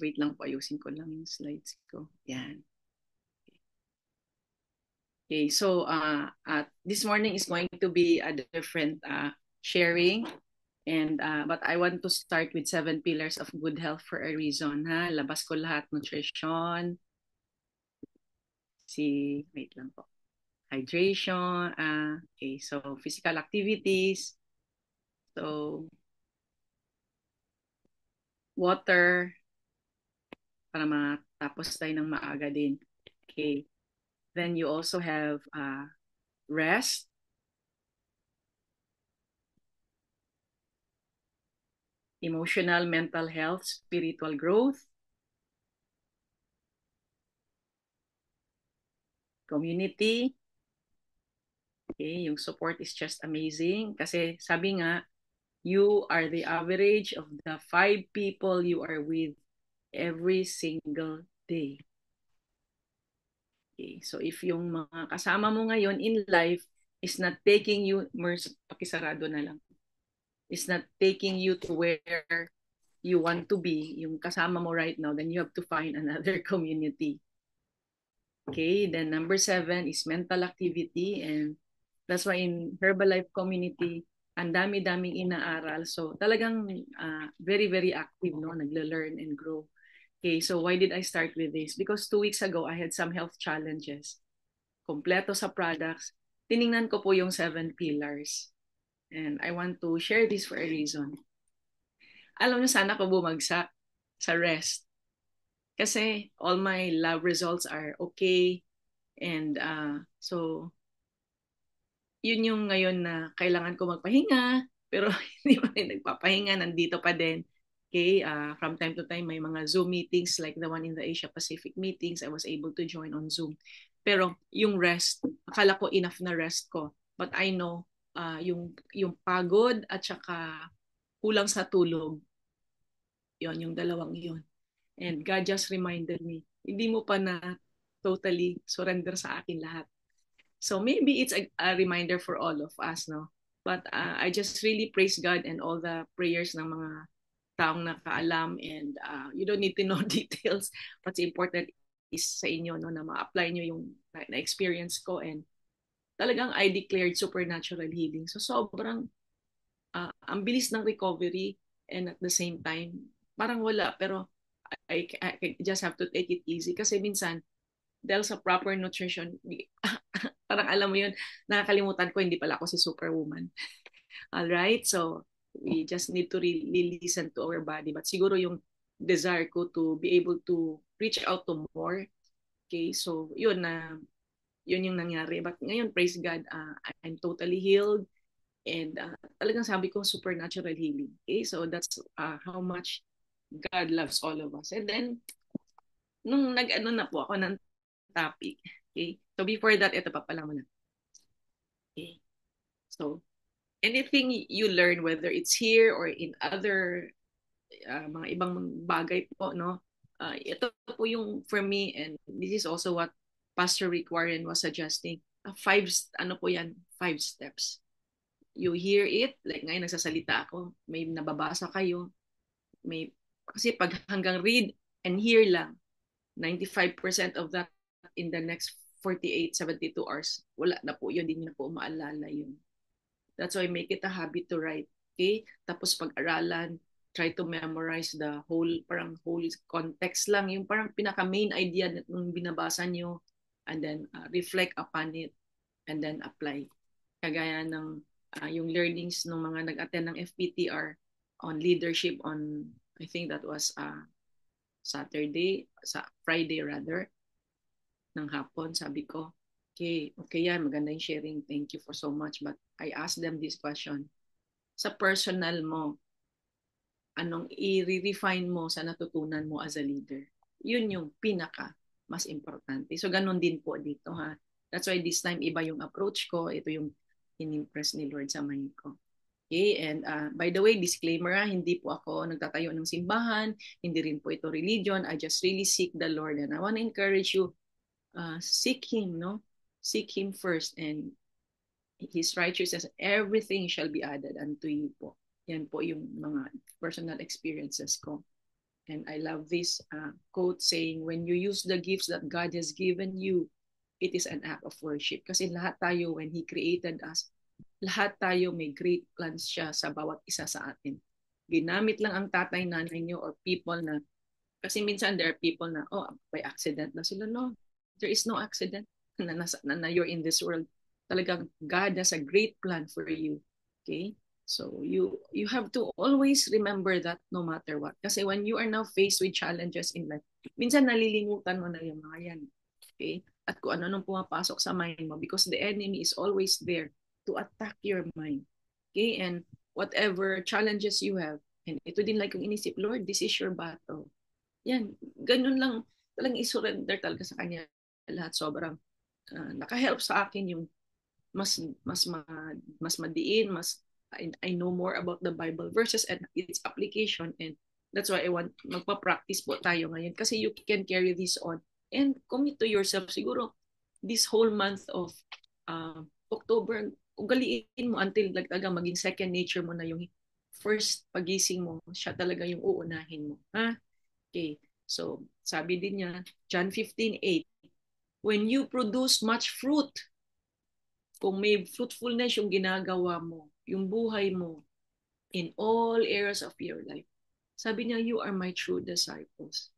Wait lang po, ayusin ko lang yung slides ko. Yan. Okay, so this morning is going to be a different sharing. And but I want to start with 7 pillars of good health for a reason. Ha? Labas ko lahat, nutrition, wait lang po. Hydration, okay, so physical activities, so water, para matapos tayo ng maaga din. Okay. Then you also have rest, emotional, mental health, spiritual growth, community. Okay, yung support is just amazing. Kasi sabi nga, you are the average of the 5 people you are with every single day. Okay, so if yung mga kasama mo ngayon in life is not taking you, Mers, pakisarado na lang, is not taking you to where you want to be, yung kasama mo right now, then you have to find another community. Okay, then number 7 is mental activity, and that's why in Herbalife community, ang dami-daming inaaral. So talagang very, very active, no? Nagle-learn and grow. Okay, so why did I start with this? Because 2 weeks ago, I had some health challenges. Kompleto sa products. Tiningnan ko po yung 7 pillars. And I want to share this for a reason. Alam niyo, sana ko bumagsak sa rest. Kasi all my lab results are okay. And so, yun yung ngayon na kailangan ko magpahinga. Pero hindi pa rin nagpapahinga. Nandito pa din. Okay, from time to time, may mga Zoom meetings like the one in the Asia Pacific meetings. I was able to join on Zoom. Pero yung rest, akala ko enough na rest ko. But I know yung pagod at saka kulang sa tulog, yung dalawang yun. And God just reminded me, hindi mo pa na totally surrender sa akin lahat. So maybe it's a reminder for all of us, no? But I just really praise God and all the prayers ng mga taong nakaalam, and you don't need to know details. What's important is sa inyo, no, na ma-apply nyo yung na-experience ko, and talagang I declared supernatural healing. So sobrang ang bilis ng recovery, and at the same time, parang wala, pero I just have to take it easy kasi minsan dahil sa proper nutrition, parang alam mo yun, nakakalimutan ko hindi pala ako si superwoman. All right, so we just need to really listen to our body, but siguro yung desire ko to be able to reach out to more. Okay, so yun yung nangyari, but ngayon praise God, I'm totally healed, and talagang sabi ko supernatural healing. Okay, so that's how much God loves all of us. And then nung nag-ano na po ako ng topic, okay, so before that, ito pa pala muna. Okay, so anything you learn, whether it's here or in other mga ibang bagay po, no, ito po yung for me, and this is also what Pastor Rick Warren was suggesting, ano po yan, 5 steps. You hear it, like ngayon nagsasalita ako, may nababasa kayo, may, kasi pag hanggang read and hear lang, 95% of that in the next 48, 72 hours, wala na po yun, hindi na po maalala yun. That's why make it a habit to write. Okay? Tapos pag-aralan, try to memorize the parang whole context lang, yung parang pinaka-main idea nung binabasa nyo, and then reflect upon it, and then apply. Kagaya ng yung learnings ng mga nag-attend ng FPTR on leadership on, I think that was Friday rather, ng hapon, sabi ko, okay yan, maganda yung sharing, thank you for so much. But I asked them this question, sa personal mo, anong i-refine mo sa natutunan mo as a leader? Yun yung pinaka mas importante. So ganun din po dito, ha. That's why this time iba yung approach ko. Ito yung in-impress ni Lord sa mind ko. Okay, and by the way, disclaimer, hindi po ako nagtatayo ng simbahan, hindi rin po ito religion. I just really seek the Lord, and I want to encourage you, seek Him, no? Seek Him first, and His righteousness, everything shall be added unto you po. Yan po yung mga personal experiences ko. And I love this quote saying, when you use the gifts that God has given you, it is an act of worship. Kasi lahat tayo, when He created us, lahat tayo may great plans siya sa bawat isa sa atin. Ginamit lang ang tatay, nanay niyo, or people na, kasi minsan there are people na, oh, by accident na sila. No, there is no accident na you're in this world. Talagang God has a great plan for you. Okay? So you have to always remember that no matter what. Kasi when you are now faced with challenges in life, minsan nalilimutan mo na yung mga yan. Okay? At kung ano nung pumapasok sa mind mo, because the enemy is always there to attack your mind. Okay? And whatever challenges you have, and ito din like yung inisip, Lord, this is your battle. Yan, ganun lang. Talagang isurrender talaga sa kanya lahat. Sobrang nakahelp sa akin yung mas mas madiin, I know more about the Bible verses and its application, and that's why I want magpa-practice po tayo ngayon kasi you can carry this on and commit to yourself. Siguro this whole month of October, ugaliin mo until talaga maging second nature mo na yung first pagising mo, siya talaga yung uunahin mo. Ha? Okay. So, sabi din niya, John 15:8, when you produce much fruit, kung may fruitfulness yung ginagawa mo, yung buhay mo, in all areas of your life, sabi niya, you are my true disciples.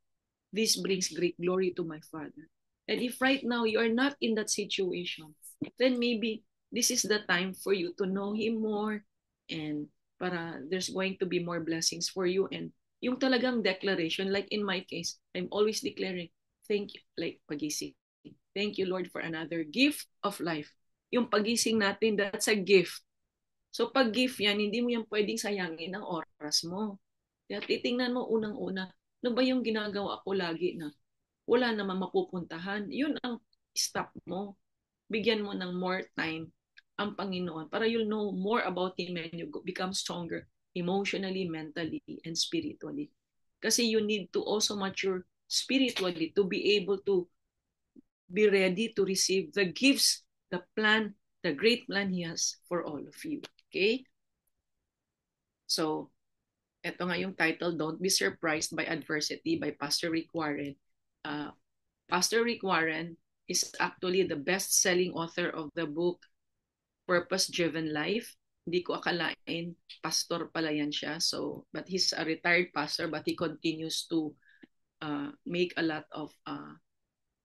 This brings great glory to my Father. And if right now you are not in that situation, then maybe this is the time for you to know Him more, and para there's going to be more blessings for you. And yung talagang declaration, like in my case, I'm always declaring, thank you, like pagising. Thank you, Lord, for another gift of life. Yung pagising natin, that's a gift. So pag gift yan, hindi mo yan pwedeng sayangin ang oras mo. Kaya titingnan mo unang-una, ano ba yung ginagawa ko lagi na wala naman mapupuntahan? Yun ang stop mo. Bigyan mo ng more time ang Panginoon para you'll know more about Him and you become stronger emotionally, mentally, and spiritually. Kasi you need to also mature spiritually to be able to be ready to receive the gifts, the plan, the great plan He has for all of you. Okay? So, ito nga yung title, Don't Be Surprised by Adversity by Pastor Rick Warren. Pastor Rick Warren is actually the best-selling author of the book Purpose-Driven Life. Hindi ko akalain, pastor pala yan siya. So, but he's a retired pastor, but he continues to make a lot of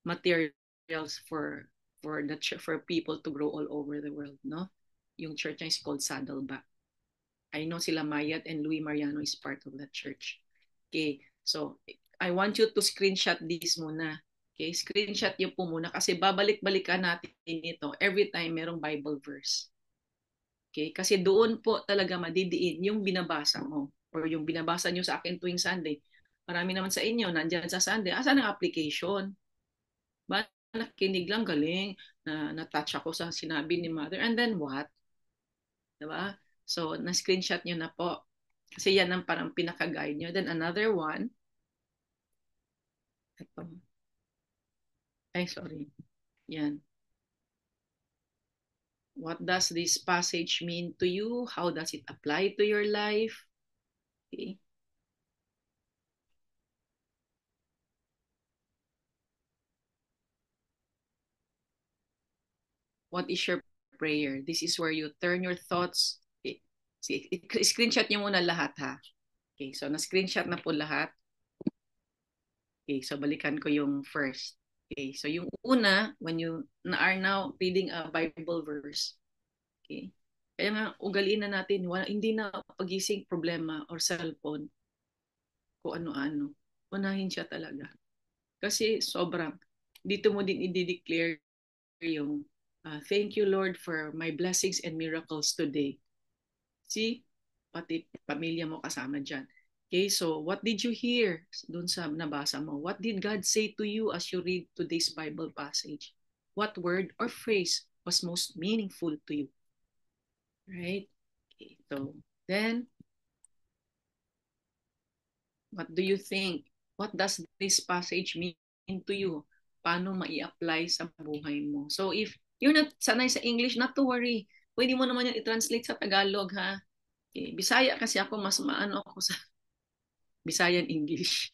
materials for for people to grow all over the world, no? Yung church niya is called Saddleback. I know sila Mayat and Louis Mariano is part of that church. Okay, so I want you to screenshot this muna. Okay, screenshot niyo po muna kasi babalik-balikan natin ito every time merong Bible verse. Okay, kasi doon po talaga madidiin yung binabasa mo or yung binabasa niyo sa akin tuwing Sunday. Marami naman sa inyo nandiyan sa Sunday. Asan ang application? Ba, nakinig lang, galing, na-touch ako sa sinabi ni Mother. And then what? Diba? So, na-screenshot nyo na po. Kasi yan ang parang pinaka-guide nyo. Then another one. Ito. Ay, sorry. Yan. What does this passage mean to you? How does it apply to your life? Okay. What is your prayer? This is where you turn your thoughts. Okay. Screenshot nyo muna lahat, ha? Okay, so na-screenshot na po lahat. Okay, so balikan ko yung first. Okay, so yung una, when you are now reading a Bible verse, okay, kaya nga ugaliin na natin, hindi na pagising problema or cellphone, kung ano-ano. Unahin siya talaga. Kasi sobrang, dito mo din i-declare yung, thank you Lord for my blessings and miracles today. See, pati pamilya mo kasama dyan. Okay, so what did you hear dun sa nabasa mo? What did God say to you as you read today's Bible passage? What word or phrase was most meaningful to you? Right? Okay, so then, what do you think? What does this passage mean to you? Paano mai-apply sa buhay mo? So if you're not sanay sa English, not to worry. Pwede mo naman yan i-translate sa Tagalog, ha? Okay. Bisaya kasi ako, mas maano ako sa Bisayan English.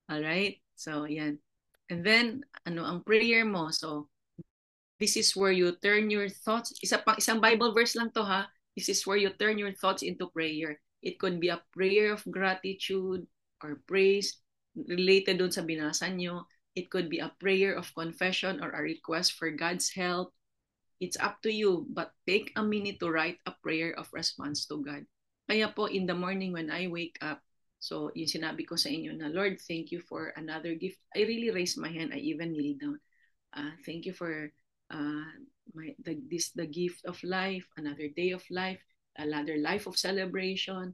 Alright? So, yan. And then, ang prayer mo? So, this is where you turn your thoughts. Isang Bible verse lang to ha. This is where you turn your thoughts into prayer. It could be a prayer of gratitude or praise related dun sa binasa nyo. It could be a prayer of confession or a request for God's help. It's up to you, but take a minute to write a prayer of response to God. Kaya po, in the morning when I wake up, so yung sinabi ko sa inyo na, Lord, thank you for another gift. I really raise my hand. I even kneel down. Thank you for the gift of life, another day of life, another life of celebration.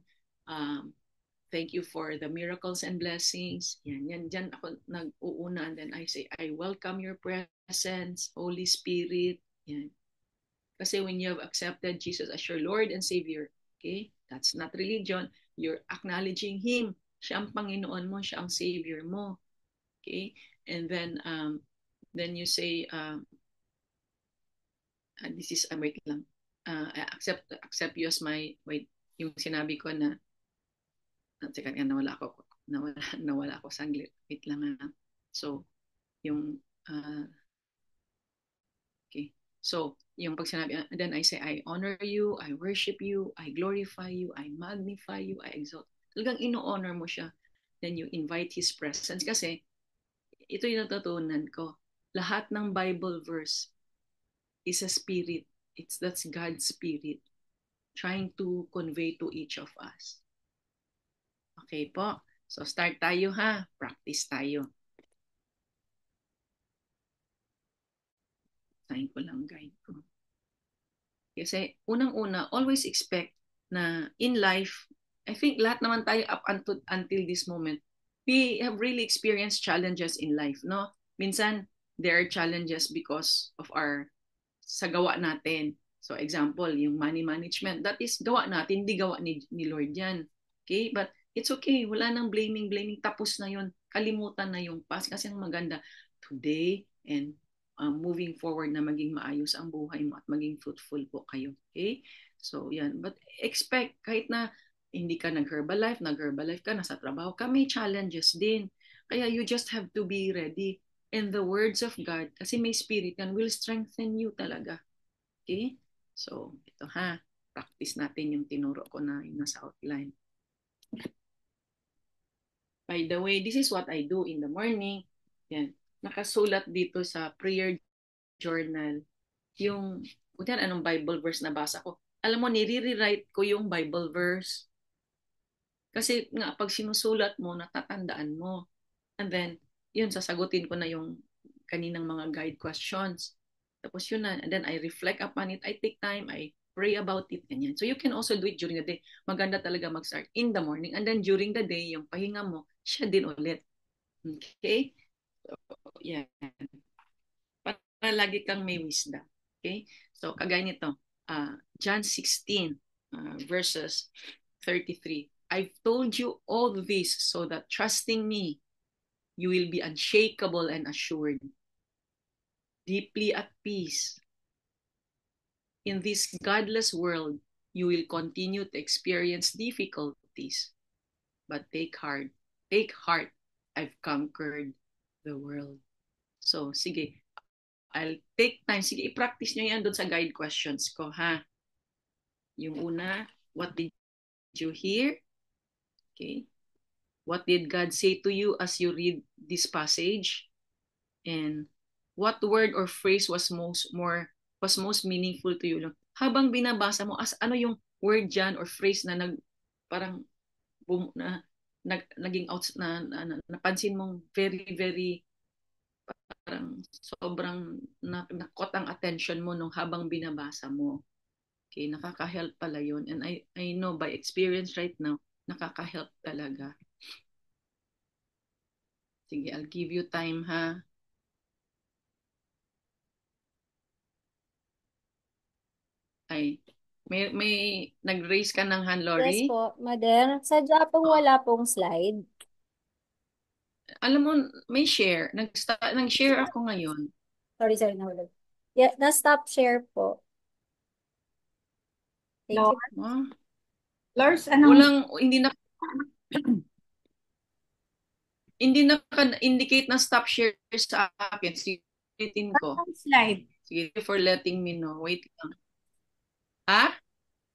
Thank you for the miracles and blessings. Yan, dyan ako nag-uuna, and then I say, I welcome your presence, Holy Spirit. Yan. Kasi when you have accepted Jesus as your Lord and Savior, okay, that's not religion. You're acknowledging Him. Siya ang Panginoon mo, siya ang Savior mo. Okay? And then you say, this is, wait lang, I accept you as my, wait, yung sinabi ko na, teka, nawala ako sanglit. Wait lang ha. So, yung, okay. So, yung pag sinabi, then I say, I honor you, I worship you, I glorify you, I magnify you, I exalt. Talagang ino-honor mo siya. Then you invite His presence. Kasi, ito yung natutunan ko. Lahat ng Bible verse is a spirit. That's God's spirit trying to convey to each of us. Okay po. So start tayo ha. Practice tayo. Sign ko lang guide ko. Kasi unang-una, always expect na in life, I think lahat naman tayo up until this moment, we have really experienced challenges in life, no? Minsan, there are challenges because of sa gawa natin. So example, yung money management, that is gawa natin, hindi gawa ni Lord yan. Okay? But it's okay, wala nang blaming. Tapos na yun. Kalimutan na yung past kasi ang maganda today and moving forward na maging maayos ang buhay mo at maging fruitful po kayo. Okay? So yan. But expect, kahit na hindi ka nag-Herbalife ka, nasa trabaho ka, may challenges din. Kaya you just have to be ready. And the words of God, kasi may spirit yan, will strengthen you talaga. Okay? So, ito ha. Practice natin yung tinuro ko na yung nasa outline. By the way, this is what I do in the morning. Yan. Nakasulat dito sa prayer journal yung kung anong Bible verse na basa ko. Alam mo, nire-rewrite ko yung Bible verse. Kasi nga, pag sinusulat mo, natatandaan mo. And then, yun, sasagutin ko na yung kaninang mga guide questions. Tapos yun na, and then I reflect upon it. I take time, I pray about it, ganyan. So you can also do it during the day. Maganda talaga mag-start in the morning. And then during the day, yung pahinga mo, siya din ulit. Okay? So, yan. Para lagi kang may wisdom. Okay? So, kagaya nito, John 16, verses 33. I've told you all this so that trusting me, you will be unshakable and assured, deeply at peace. In this godless world, you will continue to experience difficulties. But take heart, I've conquered the world. So, sige, I'll take time. Sige, i-practice nyo yan doon sa guide questions ko, ha? Yung una, what did you hear? Okay. What did God say to you as you read this passage? And what word or phrase was most meaningful to you? Habang binabasa mo, ano yung word dyan or phrase na parang naging out napansin mong very parang sobrang nakot ang attention mo nung habang binabasa mo. Okay, nakaka-help pala yun. And I know by experience right now, nakaka-help talaga. Sige, I'll give you time ha. Ay, may nag-raise ka ng hand, Lori? Yes po, Mother. Sadya pong wala pong slide. Alam mo, may share. Nag-share ako ngayon. Sorry, nahulog. Yeah, na-stop share po. Thank you. Ah, Lors, anong... hindi na, Hindi naka-indicate na stop share sa akin. Sige, ko. Ang slide. Sige, for letting me know. Wait lang. Ha?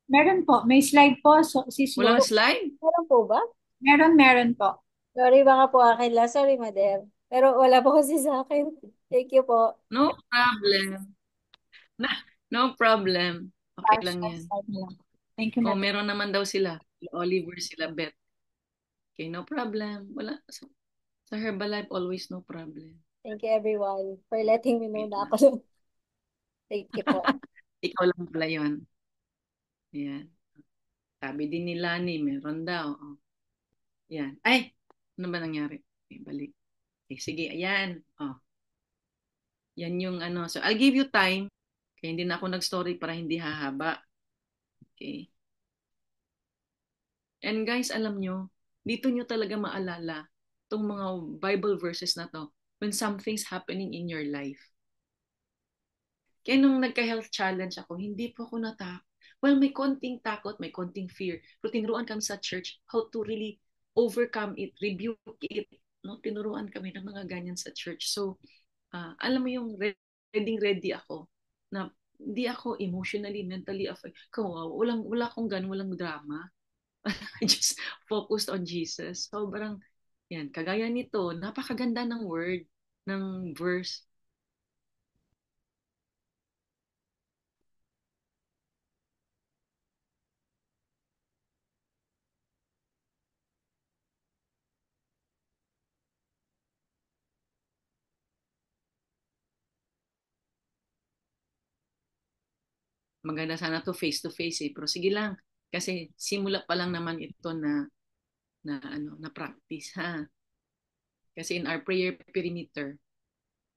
Meron po. May slide po. So, sis Walang Lord. slide? Meron po ba? Meron po. Sorry, baka po akin lang. Sorry, Madam. Pero wala po kasi sa akin. Thank you po. No problem. Na, no problem. Okay lang yan. Slide na lang. Thank you, Oh, Madam. meron naman daw sila. Oliver, sila Beth. Okay, no problem. Wala. Sa Herbalife, always no problem. Thank you, everyone, for letting me know Wait na lang. ako. Thank you po. Ikaw lang pala yun. Yan. Sabi din ni Lani, meron daw. Oh. Yan. Ay! Ano ba nangyari? Okay, balik. Okay, sige, ayan. Oh. Yan yung ano. So, I'll give you time. Kaya hindi na ako nag-story para hindi hahaba. Okay. And guys, alam nyo, dito nyo talaga maalala itong mga Bible verses na to when something's happening in your life. Kaya nung nagka-health challenge ako, hindi po ako natakot. Well, may konting takot, may konting fear. Pero tinuruan kami sa church how to really overcome it, rebuke it. No? Tinuruan kami ng mga ganyan sa church. So, alam mo yung ready ako na hindi ako emotionally, mentally affected. Wala akong ganun, walang drama. I just focused on Jesus. Sobrang, yan, kagaya nito, napakaganda ng word, ng verse. Maganda sana to face eh. Pero sige lang, kasi simula pa lang naman ito na practice ha. Kasi in our prayer perimeter,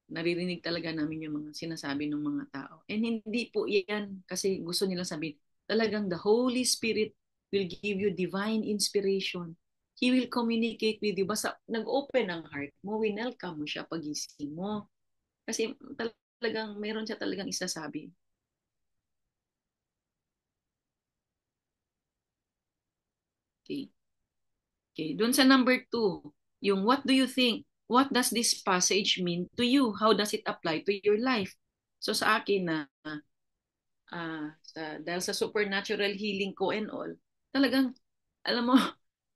naririnig talaga namin yung mga sinasabi ng mga tao. And hindi po yan kasi gusto nilang sabihin, talagang the Holy Spirit will give you divine inspiration. He will communicate with you. Basta nag-open ang heart mo, winelcome mo siya pagising mo. Kasi talagang mayroon siya talagang isasabi. Okay. Okay. Doon sa number 2, yung what do you think? What does this passage mean to you? How does it apply to your life? So sa akin na dahil sa supernatural healing ko and all, talagang, alam mo,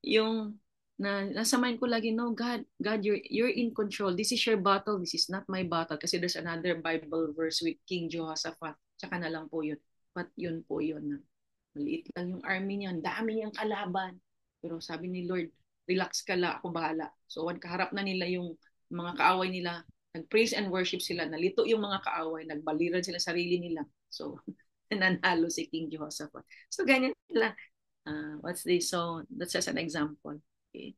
yung nasa mind ko lagi, no, God, you're in control. This is your battle. This is not my battle. Kasi there's another Bible verse with King Jehoshaphat. Tsaka na lang po yun. But yun po yun na maliit lang yung army niya. Ang dami niyang kalaban. Pero sabi ni Lord, relax ka lang, ako bahala. So, kaharap na nila yung mga kaaway nila. Nag-praise and worship sila. Nalito yung mga kaaway. Nagbaliran sila sarili nila. So, nanalo si King Jehoshaphat. So, ganyan lang. What's this? So, that's just an example. Okay.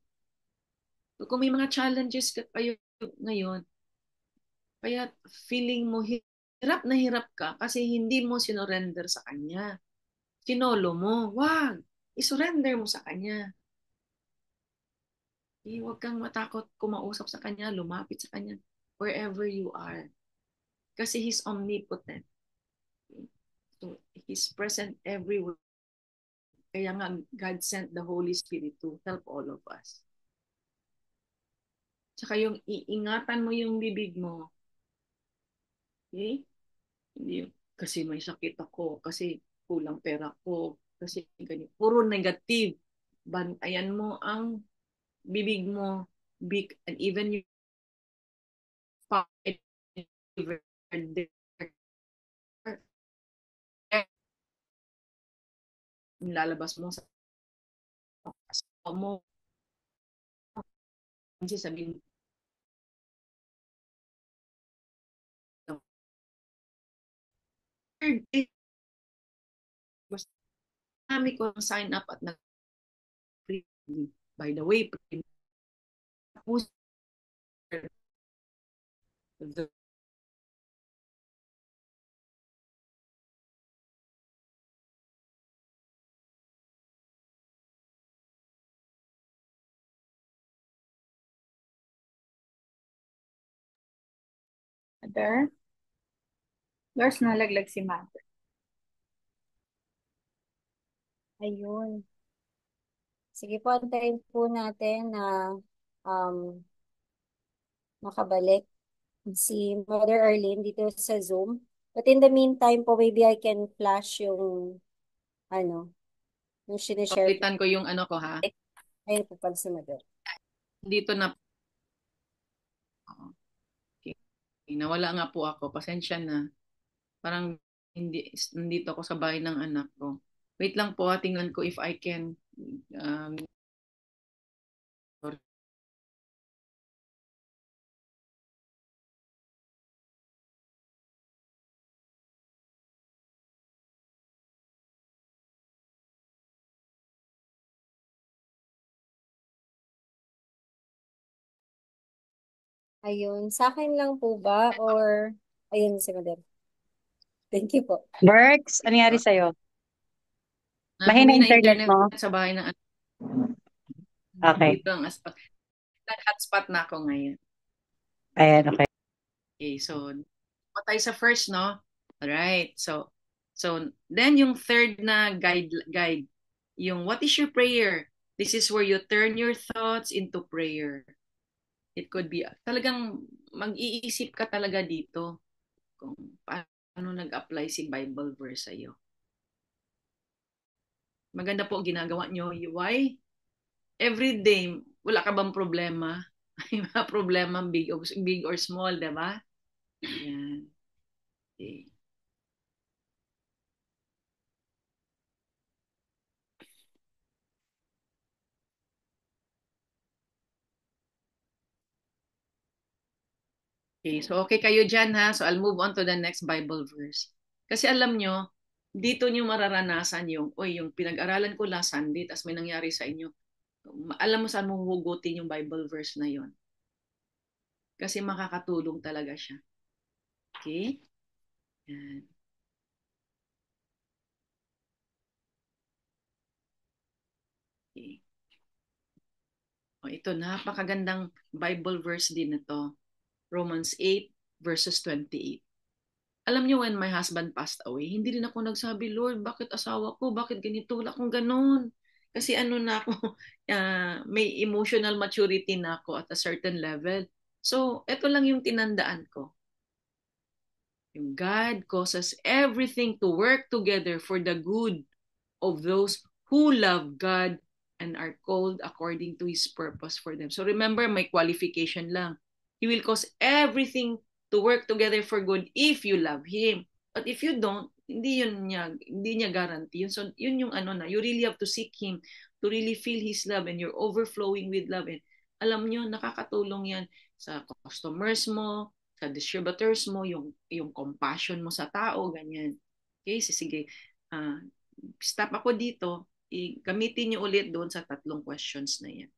So, kung may mga challenges kayo ngayon, kaya feeling mo hirap ka kasi hindi mo sinorender sa Kanya. Sinolo mo. Wag! Isurrender mo sa Kanya. Huwag kang matakot kumausap sa Kanya, lumapit sa Kanya, wherever you are. Kasi He's omnipotent. So, He's present everywhere. Kaya nga, God sent the Holy Spirit to help all of us. Tsaka yung iingatan mo yung bibig mo. Okay? Hindi, kasi may sakit ako, kasi kulang pera ko, kasi ganyan. Puro negative. Bantayan mo ang bibig mo, big, and even yung pocket, lalabas mo sa mo, kasi sabihin, basta kami ko sign up at nag-free. By the way, the Mother. Lors, nalaglag si Mother. Ayun. Sige po, antayin po natin na um, makabalik si Mother Arlene dito sa Zoom. But in the meantime po, maybe I can flash yung, ano, yung sinishare ko. Palitan ko yung ano ko ha. Ayun po pala si Mother. Dito na. Okay. Nawala nga po ako. Pasensya na. Parang nandito ako sa bahay ng anak ko. Wait lang po, tingnan ko if I can. Um, Ayun, sa akin lang po ba? Or, ayun si Mother. Thank you po. Berks, ano nangyari sa'yo? Mahina Humina internet internet mo? sa bahay ng anak. Okay. Dito ang hotspot na ako ngayon. Ayan, okay. Okay, so tayo sa first, no? Alright, so then yung third na guide, yung what is your prayer? This is where you turn your thoughts into prayer. It could be, talagang mag-iisip ka talaga dito kung paano nag-apply si Bible verse sa'yo. Maganda po ang ginagawa nyo. Why? Every day, wala ka bang problema? May mga problema big or small, diba? Yan. Okay. Okay, so okay kayo dyan ha. So I'll move on to the next Bible verse. Kasi alam nyo, dito nyo mararanasan yung pinag-aralan ko last Sunday, tapos may nangyari sa inyo. Alam mo saan mo hugutin yung Bible verse na yon. Kasi makakatulong talaga siya. Okay? Yan. Okay. O ito, napakagandang Bible verse din ito. Romans 8 verses 28. Alam niyo, when my husband passed away, hindi rin ako nagsabi, Lord, bakit asawa ko? Bakit ganito? Wala akong ganun. Kasi ano na ako, may emotional maturity na ako at a certain level. So, ito lang yung tinandaan ko. Yung God causes everything to work together for the good of those who love God and are called according to His purpose for them. So remember, may qualification lang. He will cause everything to work together for good if you love Him. But if you don't, hindi niya guarantee yun. So yun yung ano na, you really have to seek Him to really feel His love and you're overflowing with love. And alam nyo, nakakatulong yan sa customers mo, sa distributors mo, yung compassion mo sa tao, ganyan. Okay, sige. Uh, Stop ako dito, gamitin niyo ulit doon sa tatlong questions na yan.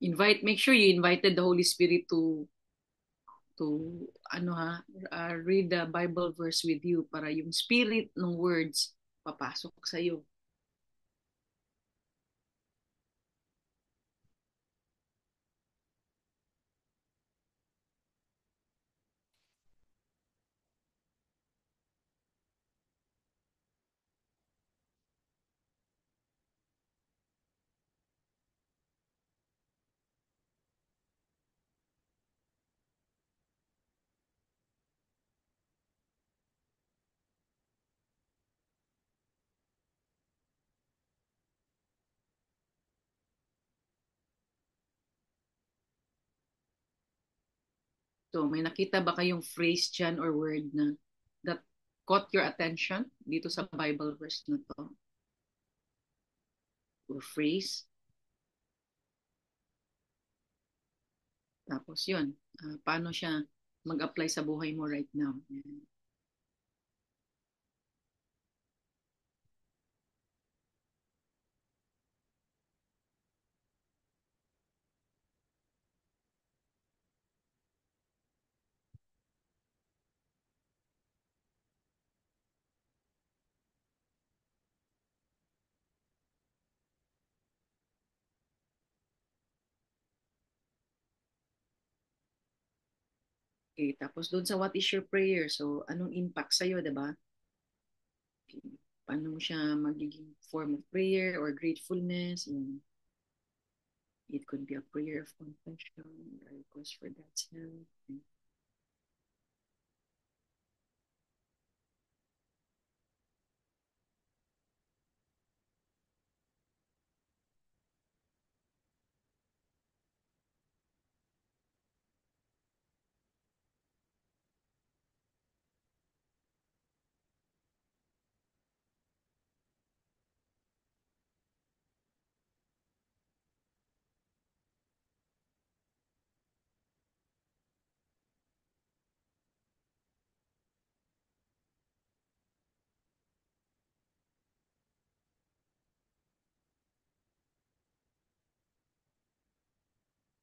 Make sure you invited the Holy Spirit to read the Bible verse with you para yung spirit ng words papasok sa iyo. So, may nakita ba kayong phrase dyan or word na that caught your attention dito sa Bible verse na to? Or phrase? Tapos yun, paano siya mag-apply sa buhay mo right now. Yan. Okay, tapos doon sa what is your prayer? So, anong impact sa'yo, diba? Paano mo siya magiging form of prayer or gratefulness? It could be a prayer of confession, a request for God's help.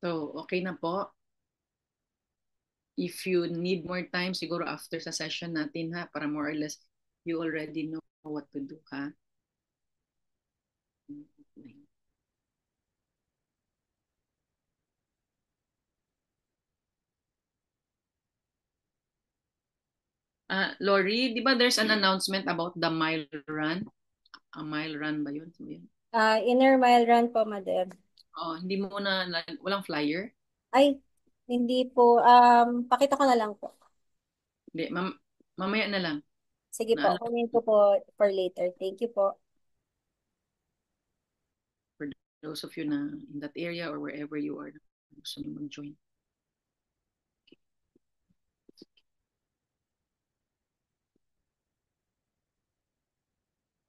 So, okay na po. If you need more time, siguro after sa session natin ha, para more or less you already know what to do ha. Lori, di ba there's an announcement about the mile run? A mile run ba yun? Inner mile run po, Madam. Oh, hindi mo walang flyer? Ay, hindi po. Pakita ko na lang po. Hindi, mamaya na lang. Sige po, kunin ko po for later. Thank you po. For those of you na in that area or wherever you are, gusto nyo mag-join.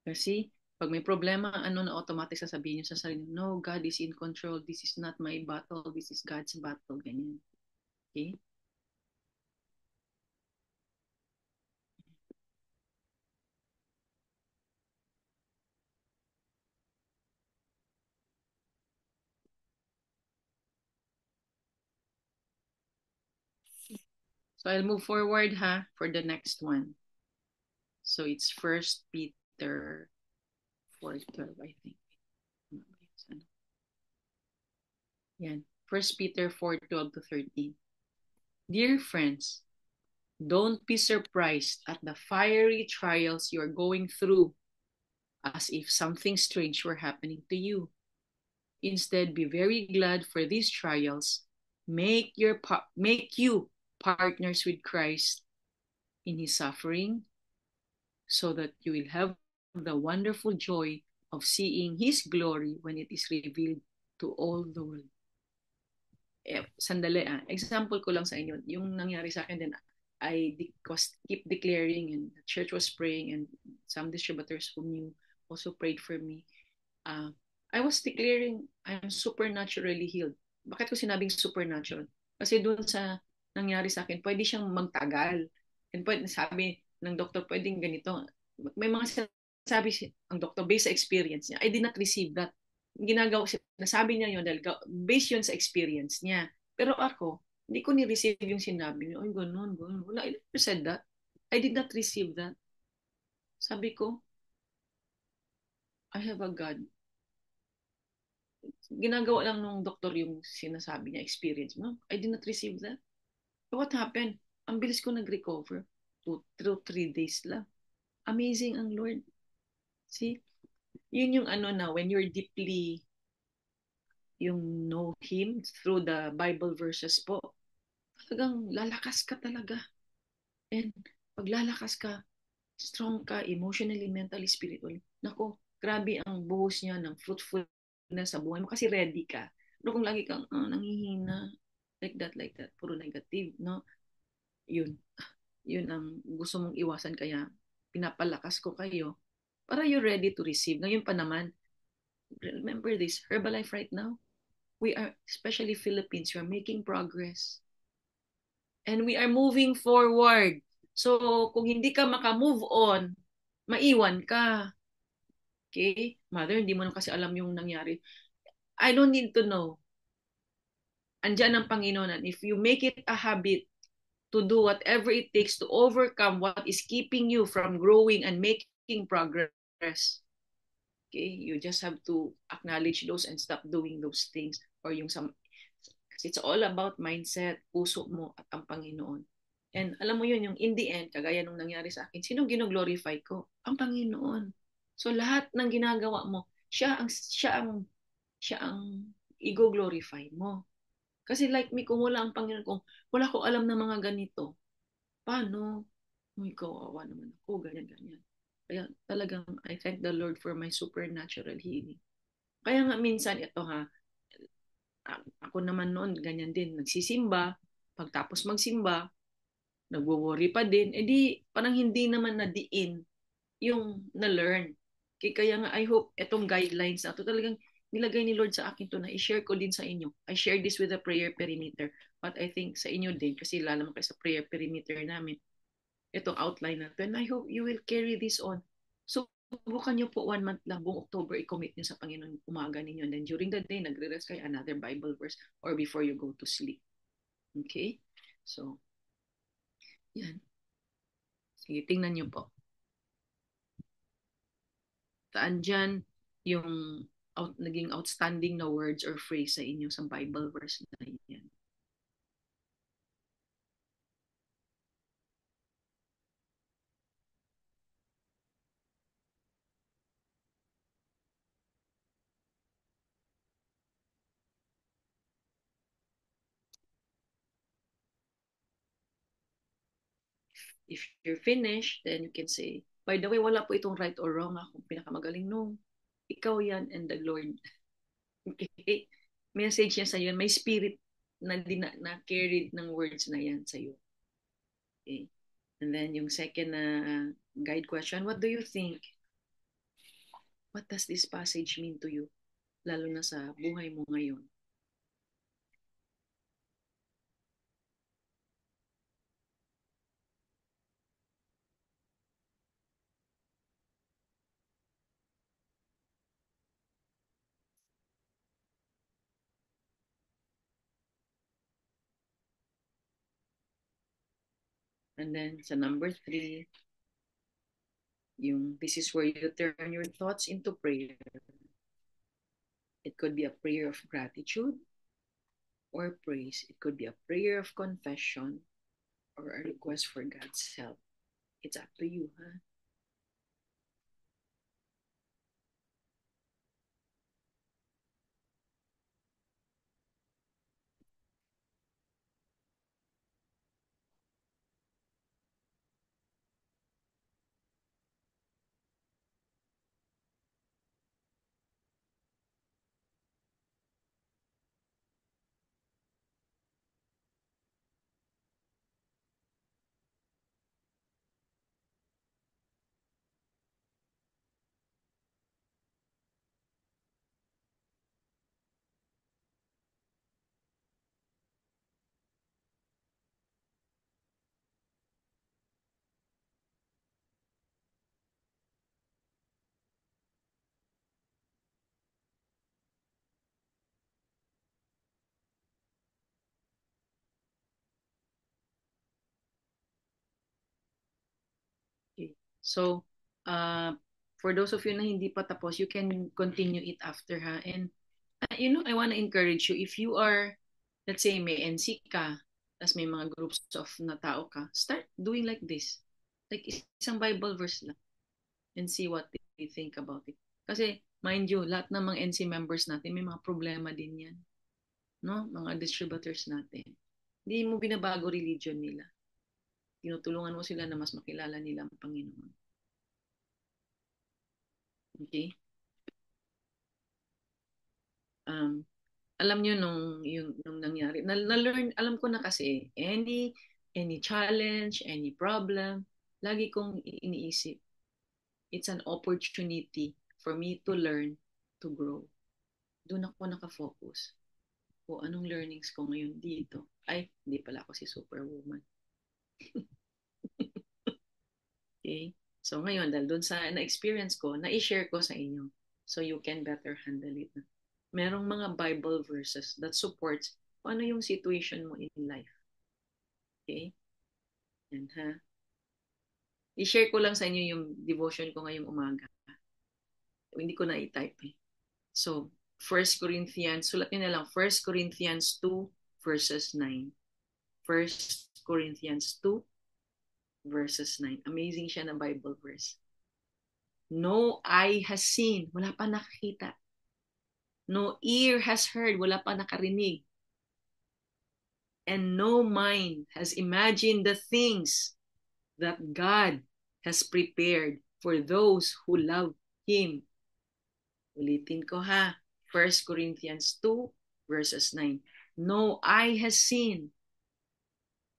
Kasi, pag may problema, ano na automatic sasabihin nyo sa sarili, no, God is in control. This is not my battle. This is God's battle. Ganyan. Okay? So I'll move forward for the next one. So it's 1 Peter 4:12, I think. Yan. 1 Peter 4:12 to 13. Dear friends, don't be surprised at the fiery trials you are going through as if something strange were happening to you. Instead, be very glad for these trials. Make you partners with Christ in his suffering so that you will have the wonderful joy of seeing his glory when it is revealed to all the world. Sandali example ko lang sa inyo, yung nangyari sa akin din, I keep declaring and the church was praying and some distributors who knew also prayed for me. I was declaring I'm supernaturally healed. Bakit ko sinabing supernatural? Kasi doon sa nangyari sa akin, pwede siyang magtagal. And pwede, sabi ng doktor, pwedeng ganito. May mga sabi ang doktor based sa experience niya. I did not receive that. Ginagawa, nasabi niya yun dahil based yun sa experience niya. Pero ako, hindi ko ni-receive yung sinabi niya. Ay, ganun. Wala, I never said that. I did not receive that. Sabi ko, I have a God. Ginagawa lang nung doktor yung sinasabi niya, experience mo. I did not receive that. So what happened? Ang bilis ko nag-recover. 2 to 3 days lang. Amazing ang Lord. See? Yun yung na, when you're deeply yung know Him through the Bible verses po, talagang lalakas ka talaga. And pag lalakas ka, strong ka, emotionally, mentally, spiritually. Nako, grabe ang buhos niya ng fruitfulness sa buhay mo kasi ready ka. Pero kung lagi kang nanghihina, like that, puro negative, no? Yun ang gusto mong iwasan, kaya pinapalakas ko kayo para you're ready to receive. Ngayon pa naman, remember this, Herbalife right now, we are, especially Philippines, we are making progress. And we are moving forward. So, kung hindi ka maka-move on, maiwan ka. Okay? Mother, hindi mo na kasi alam yung nangyari. I don't need to know. Andiyan ang Panginoon. And if you make it a habit to do whatever it takes to overcome what is keeping you from growing and making progress, okay, you just have to acknowledge those and stop doing those things. Or yung some, it's all about mindset, puso mo at ang Panginoon. And alam mo yun, yung in the end, kagaya nung nangyari sa akin, sino gino-glorify ko? Ang Panginoon. So lahat ng ginagawa mo, siya ang i-glorify mo. Kasi like me, kung wala ang Panginoon, kung wala ko alam ng mga ganito, paano? Uy, kawawa naman ako, ganyan, ganyan. Kaya talagang I thank the Lord for my supernatural healing. Kaya nga minsan, ito ha, ako naman noon, ganyan din, nagsisimba, pagtapos magsimba, nagwo-worry pa din, edi parang hindi naman nadiin yung na-learn. Kaya nga, I hope itong guidelines na to talagang nilagay ni Lord sa akin to na i-share ko din sa inyo. I share this with the prayer perimeter. But I think sa inyo din, kasi lalo mo kayo sa prayer perimeter namin, itong outline na to. And I hope you will carry this on. So, subukan nyo po 1 month lang, buong October, i-commit nyo sa Panginoon umaga ninyo. And then during the day, nagre-rest kayo, another Bible verse or before you go to sleep. Okay? So, yan. Sige, tingnan nyo po. Saan dyan yung naging outstanding na words or phrase sa inyo sa Bible verse na yan. If you're finished, then you can say, by the way, wala po itong right or wrong. Akong pinakamagaling nung ikaw yan and the Lord. Okay? Message niya sa iyo. May spirit na carried ng words na yan sa iyo. Okay? And then yung second guide question, what do you think? What does this passage mean to you? Lalo na sa buhay mo ngayon. And then sa number 3, yung this is where you turn your thoughts into prayer. It could be a prayer of gratitude or praise. It could be a prayer of confession or a request for God's help. It's up to you, huh? Okay. So, for those of you na hindi pa tapos, you can continue it after, ha? And, I want to encourage you, if you are, let's say, may NC ka, tas may mga groups of na tao ka, start doing like this. Like, isang Bible verse lang. And see what they think about it. Kasi, mind you, lahat ng mga NC members natin, may mga problema din yan. No? Mga distributors natin. Hindi mo binabago religion nila. Tinutulungan mo sila na mas makilala nila ang Panginoon. Okay? Alam nyo nung nangyari, na-learn, alam ko na kasi, any challenge, any problem, lagi kong iniisip, it's an opportunity for me to learn, to grow. Doon ako nakafocus. O anong learnings ko ngayon dito? Ay, hindi pala ako si Superwoman. Okay? So ngayon, dahil doon sa na-experience ko, na-share ko sa inyo so you can better handle it. Merong mga Bible verses that supports kung ano yung situation mo in life. Okay? Yan ha. I-share ko lang sa inyo yung devotion ko ngayong umaga. Hindi ko na i-type eh. So, 1 Corinthians, sulat niyo na lang, 1 Corinthians 2 verses 9. 1 Corinthians 2 verses 9. Amazing siya na Bible verse. No eye has seen, wala pa nakakita. No ear has heard, wala pa nakarinig. And no mind has imagined the things that God has prepared for those who love Him. Ulitin ko ha. 1 Corinthians 2 verses 9. No eye has seen,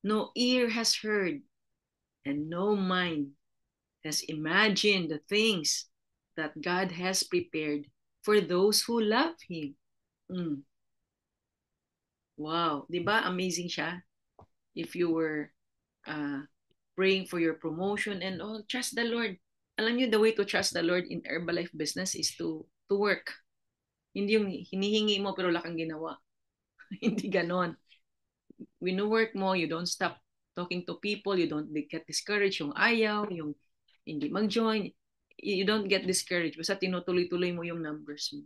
no ear has heard, and no mind has imagined the things that God has prepared for those who love Him. Mm. Wow. Di ba? Amazing siya. If you were praying for your promotion and all, trust the Lord. Alam niyo, the way to trust the Lord in Herbalife business is to work. Hindi yung hinihingi mo pero wala kang ginawa. Hindi ganon. When you work mo, you don't stop talking to people, you don't get discouraged, yung ayaw, yung hindi mag-join, you don't get discouraged basta tinutuloy-tuloy mo yung numbers mo.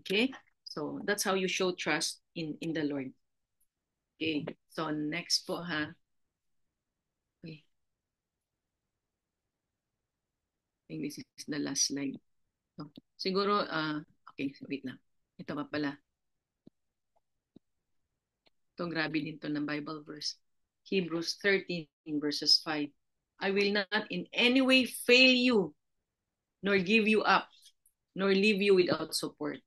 Okay? So, that's how you show trust in the Lord. Okay. So, next po ha. Okay. I think this is the last slide. So, siguro, okay, wait lang. Ito pa pala. Ito, grabe din to ng Bible verse. Hebrews 13 verses 5. I will not in any way fail you, nor give you up, nor leave you without support.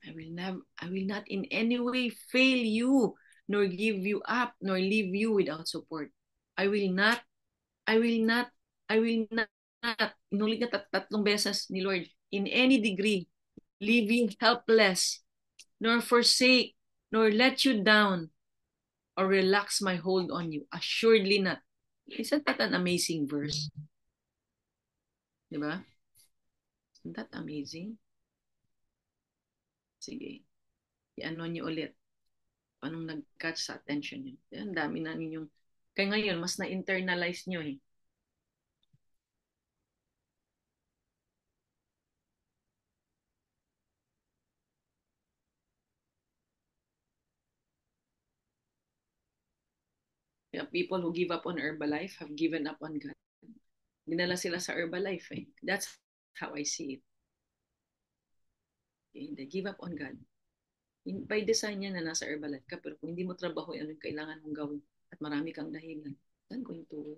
I will not in any way fail you, nor give you up, nor leave you without support. I will not, I will not, I will not, inulit na tatlong beses ni Lord, in any degree, leave you helpless, nor forsake, nor let you down, or relax my hold on you. Assuredly not. Isn't that an amazing verse? Diba? Isn't that amazing? Sige. I-ano nyo ulit. Anong nag-catch sa attention nyo. Ang dami na ninyong, kaya ngayon, mas na-internalize nyo eh. Kaya people who give up on Herbalife have given up on God. Dinala sila sa Herbalife eh. That's how I see it. Okay? They give up on God. By design niya na nasa Herbalife ka, pero kung hindi mo trabaho, ano yung kailangan mong gawin at marami kang dahilan, saan ko yung tuwo?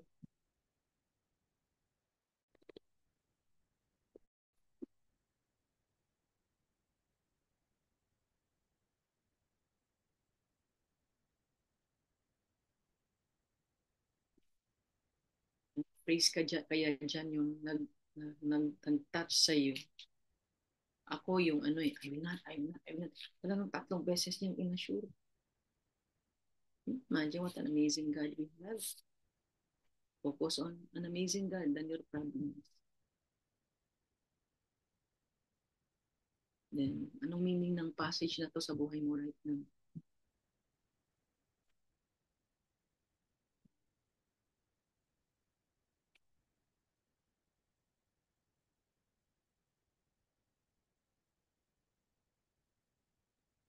Praise ka dyan, kaya dyan yung nag-touch sa'yo. Ako yung ano eh, I will not. Talagang 3 beses niyang inassure. Imagine what an amazing God we have. Focus on an amazing God than your problems. Then, anong meaning ng passage na to sa buhay mo right now?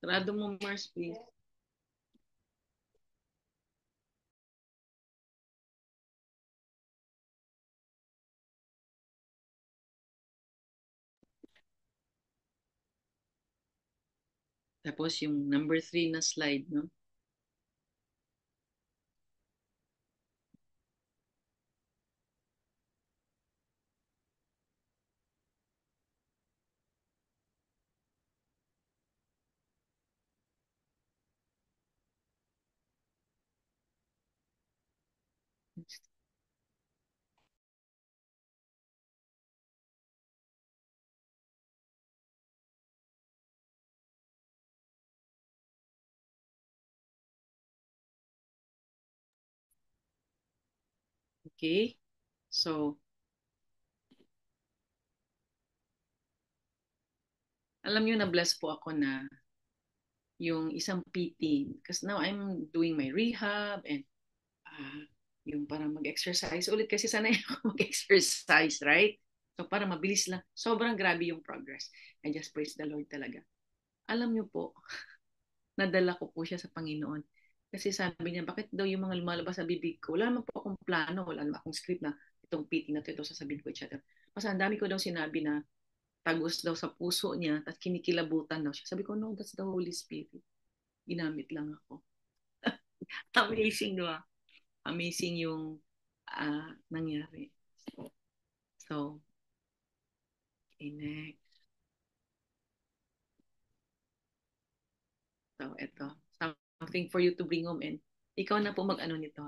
Sarado mo, Mars, please. Tapos yung number 3 na slide, no? Okay? So, alam niyo na bless po ako na yung isang PT. Because now I'm doing my rehab and yung para mag-exercise ulit kasi sanay ako mag-exercise, right? So para mabilis lang. Sobrang grabe yung progress. I just praise the Lord talaga. Alam niyo po, nadala ko po siya sa Panginoon. Kasi sabi niya, bakit daw yung mga lumalabas sa bibig ko? Wala naman po akong plano, wala naman akong script na itong PT na ito sasabihin ko, etc. Kasi ang dami ko daw sinabi na tagos daw sa puso niya at kinikilabutan daw siya. Sabi ko, no, that's the Holy Spirit. Ginamit lang ako. Amazing, di ba? Amazing yung nangyari. So, okay, next. So, ito. Something for you to bring home and ikaw na po mag-ano nito.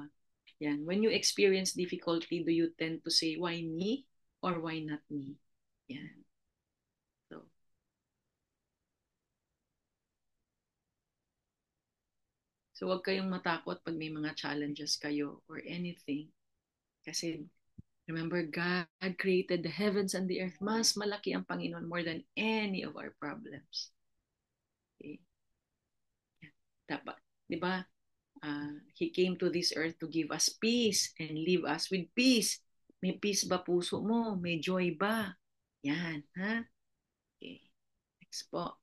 Yan. When you experience difficulty, do you tend to say, why me? Or why not me? Yan. So, huwag kayong matakot pag may mga challenges kayo or anything. Kasi, remember, God created the heavens and the earth. Mas malaki ang Panginoon more than any of our problems. Okay? Dapat, di ba? He came to this earth to give us peace and leave us with peace. May peace ba puso mo? May joy ba? Yan, ha? Okay. Next po.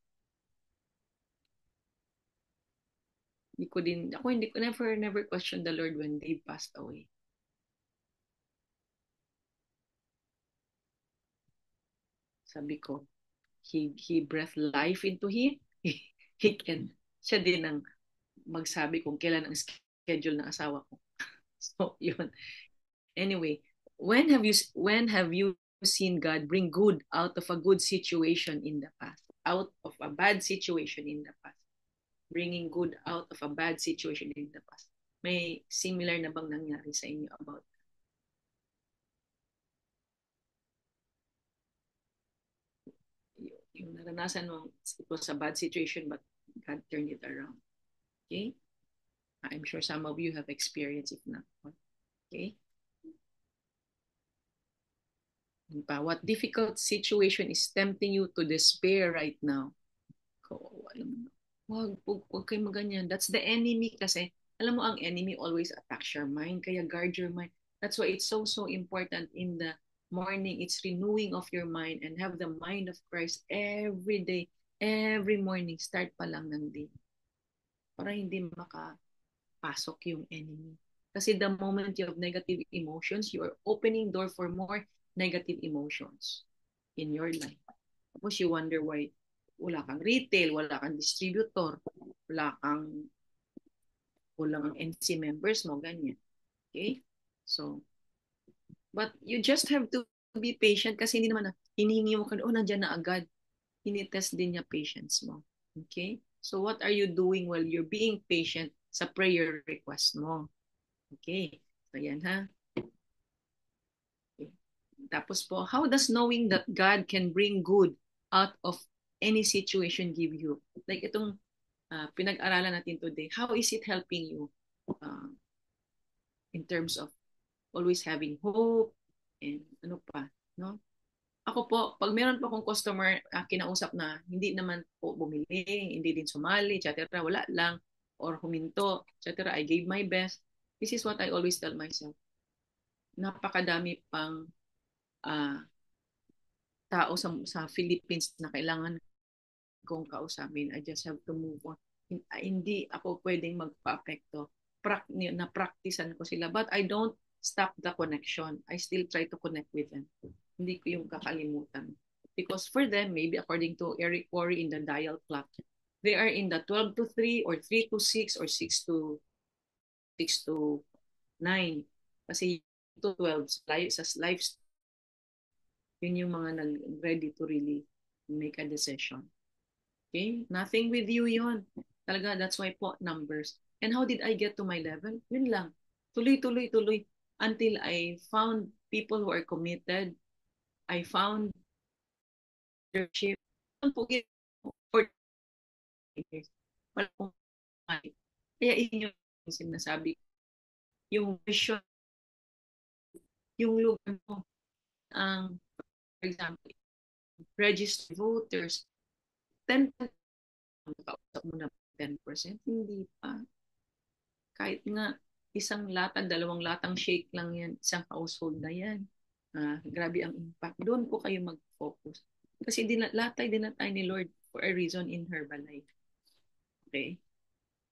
Hindi ko never question the Lord when they passed away. Sabi ko, he breathed life into him. He can, siya din ang magsabi kung kailan ang schedule ng asawa ko. So, yun. Anyway, when have you seen God bring good out of a good situation in the past? Out of a bad situation in the past? Bringing good out of a bad situation in the past. May similar na bang nangyari sa inyo about yung naranasan mo, it was a bad situation but God turned it around. Okay? I'm sure some of you have experienced it now. Okay? What difficult situation is tempting you to despair right now? Huwag kayo maganyan. That's the enemy kasi. Alam mo, ang enemy always attacks your mind. Kaya guard your mind. That's why it's so important in the morning. It's renewing of your mind and have the mind of Christ every day. Every morning. Start pa lang ng day. Para hindi makapasok yung enemy. Kasi the moment you have negative emotions, you are opening door for more negative emotions in your life. Tapos you wonder why wala kang retail, wala kang distributor, kulang ang NC members mo, ganyan. Okay? So, but you just have to be patient kasi hindi naman hinihingi mo ka, nandiyan na agad. Tinitest din niya patience mo. Okay? So, what are you doing while you're being patient sa prayer request mo? Okay? So, yan ha. Okay. Tapos po, how does knowing that God can bring good out of any situation give you? Like itong pinag-aralan natin today, how is it helping you in terms of always having hope and ano pa, no? Ako po, pag meron po akong customer kinausap na hindi naman po bumili, hindi din sumali, etc., wala lang, or huminto, etc., I gave my best. This is what I always tell myself. Napakadami pang tao sa Philippines na kailangan kong kausapin. I just have to move on. Hindi ako pwedeng magpa-apekto. Na-practicean ko sila. But I don't stop the connection. I still try to connect with them. Hindi ko yung kakalimutan. Because for them, maybe according to Eric Worre in the dial clock, they are in the 12 to 3 or 3 to 6 or 6 to 9. Kasi 2 to 12 sa life, yun yung mga ready to really make a decision. Okay? Nothing with you yon. Talaga, that's why po, numbers. And how did I get to my level? Yun lang. Tuloy until I found people who are committed. I found leadership. For years. Wala pong kaya yun yung sinasabi. Yung vision yung lugar mo. For example, registered voters, 10% mo na 10%, hindi pa. Kahit nga isang lata, dalawang latang shake lang yan, isang household na yan. Grabe ang impact. Doon po kayo mag-focus. Kasi latay din na tayo ni Lord for a reason in Herbalife. Okay?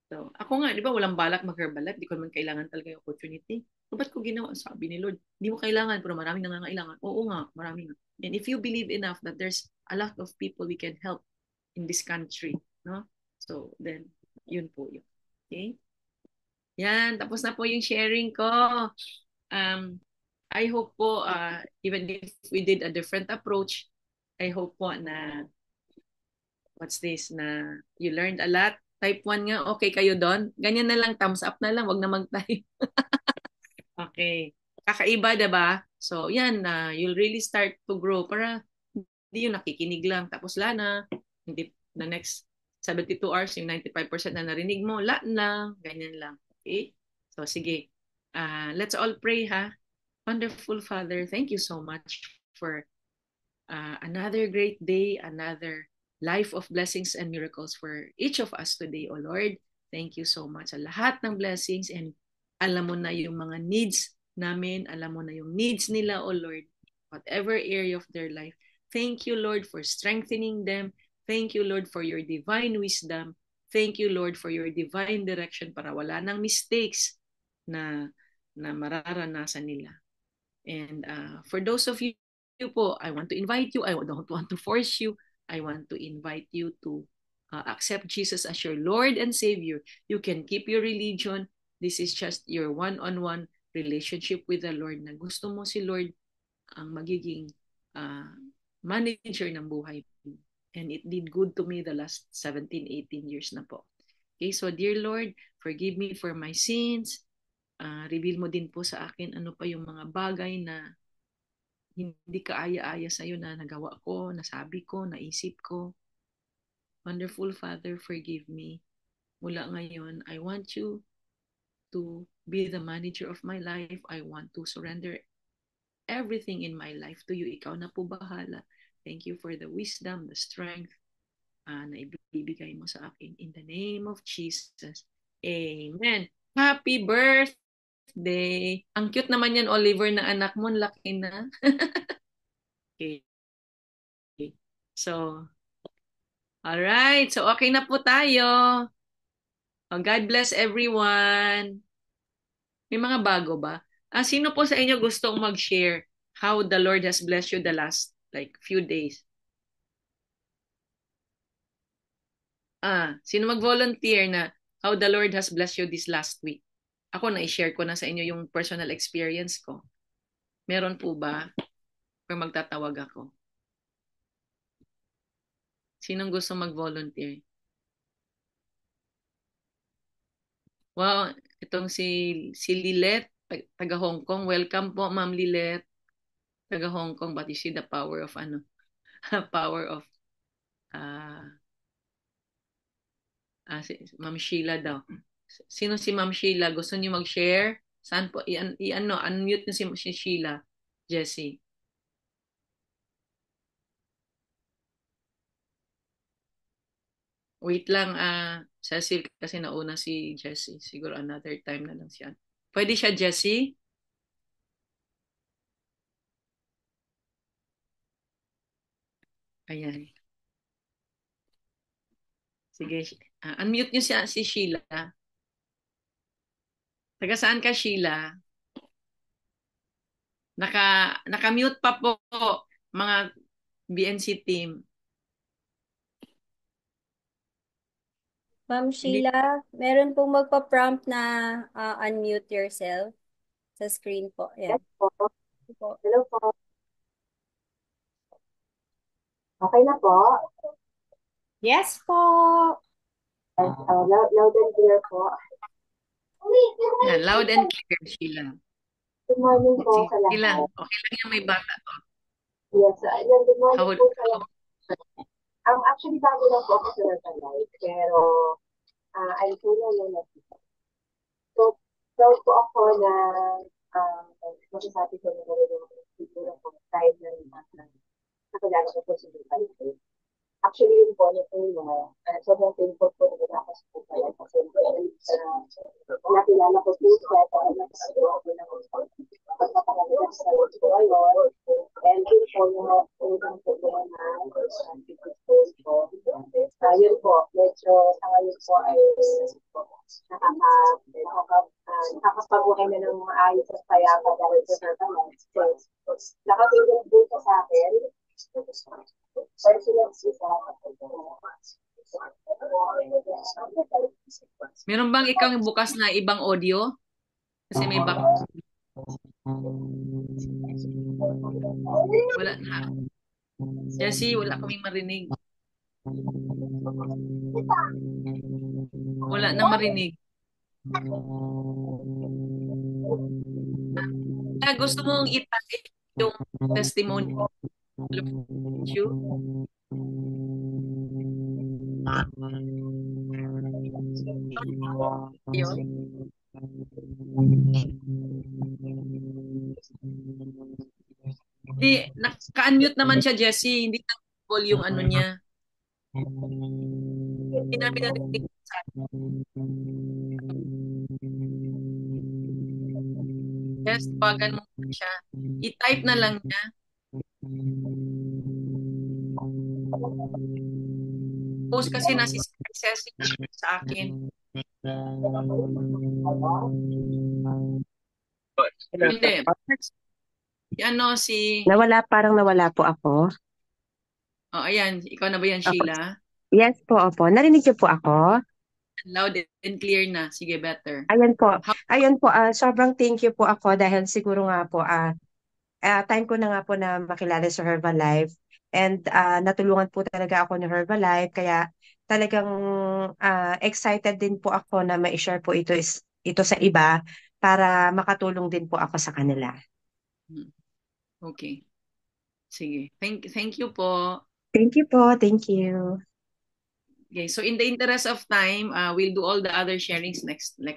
So, ako nga, di ba, walang balak mag-Herbalife. Di ko naman kailangan talaga yung opportunity. So, ba't ko ginawa? Sabi ni Lord, di mo kailangan, pero maraming nangangailangan. Oo nga, marami nga. And if you believe enough that there's a lot of people we can help in this country, no? So, then, yun po yun. Okay? Yan, tapos na po yung sharing ko. I hope po, even if we did a different approach, I hope po na, na you learned a lot. Type 1 nga, okay kayo doon? Ganyan na lang, thumbs up na lang, wag na mag-type. Okay. Kakaiba, diba? So, yan, you'll really start to grow para hindi yung nakikinig lang. Tapos lana, hindi, the next 72 hours, yung 95% na narinig mo, lang, ganyan lang. Okay? So, sige. Let's all pray, ha? Wonderful Father, thank you so much for another great day, another life of blessings and miracles for each of us today, O Lord. Thank you so much sa lahat ng blessings, and alam mo na yung mga needs namin, alam mo na yung needs nila, O Lord, whatever area of their life. Thank you, Lord, for strengthening them. Thank you, Lord, for your divine wisdom. Thank you, Lord, for your divine direction para wala nang mistakes na mararanasan nila. And for those of you po, I want to invite you. I don't want to force you. I want to invite you to accept Jesus as your Lord and Savior. You can keep your religion. This is just your one-on-one relationship with the Lord na gusto mo si Lord ang magiging manager ng buhay mo. And it did good to me the last 17, 18 years na po. Okay, so dear Lord, forgive me for my sins. Reveal mo din po sa akin ano pa yung mga bagay na hindi kaaya-aya sa'yo na nagawa ko, nasabi ko, naisip ko. Wonderful Father, forgive me. Mula ngayon, I want you to be the manager of my life. I want to surrender everything in my life to you. Ikaw na po bahala. Thank you for the wisdom, the strength na ibibigay mo sa akin. In the name of Jesus. Amen. Happy birthday! Ang cute naman yan, Oliver, na anak mo. Laki na. Okay. So, alright. So, okay na po tayo. God bless everyone. May mga bago ba? Sino po sa inyo gustong mag-share how the Lord has blessed you the last few days? Sino mag-volunteer na how the Lord has blessed you this last week? Ako na-share ko na sa inyo yung personal experience ko. Meron po ba? Or magtatawag ako? Sinong gusto mag-volunteer? Wow, itong si Lilet, taga Hong Kong. Welcome po, Ma'am Lilet. Taga Hong Kong, but you see the power of power of Ma'am Sheila daw. Sino si Ma'am Sheila? Gusto niyo mag-share? Saan po? Unmute niyo si Sheila. Jessie. Wait lang, Cecil, kasi nauna si Jessie. Siguro another time na lang siya. Pwede siya, Jessie? Ayan. Sige, unmute niyo si Sheila. Taga saan ka, Sheila? Naka-mute pa po, mga BNC team. Ma'am Sheila, meron pong magpa-prompt na unmute yourself sa screen po. Yan. Yes po. Po. Hello po. Okay na po? Yes po. Yes, loud and clear po. Yan, loud and clear, Sheila. Good morning po sa Sige lang. lahat. Okay lang yung may bata. Yes, good morning How- po sa lahat. Actually, bago lang po ako sa Herbalife, pero I'm tulong na nakita. So, proud po ako na masasabi ko na talagang siguro po, kahit na nakagana ko po sa Dubai. Actually, yung bonus ko na, sobrang thankful po na nakakas po pala kasi nakilala ko po siya at pagpapakalitan sa work ko ngayon. And yun po yung unang po na yun po, medyo sa ngayon po ay nakakapag-uhay na ng maayos at payapa dahil sa naman. So, nakatingin po siya sa akin. Meron bang ikaw yung bukas na ibang audio? Kasi may back. Wala na. Jessie, wala kaming marinig. Wala nang marinig. Gusto mong itanggit yung testimony you? Yun. Hindi, naka-unmute naman siya, Jessie. Hindi na yung ano niya. Hindi namin narinig sa Yes, tawagan mo siya. I-type na lang niya. Post kasi nasi-success sa akin. Hindi. Si Parang nawala po ako. Oh, ayan. Ikaw na ba yan, Sheila? Yes po, opo. Narinig niyo po ako? Loud and clear na. Sige, better. Ayan po. Sobrang thank you po ako dahil siguro nga po, time ko na nga po na makilala sa Herbalife. And natulungan po talaga ako ni Herbalife. Kaya talagang excited din po ako na ma-share po ito sa iba para makatulong din po ako sa kanila. Okay. Sige. Thank you po. Thank you po. Thank you. Okay, so in the interest of time, we'll do all the other sharings next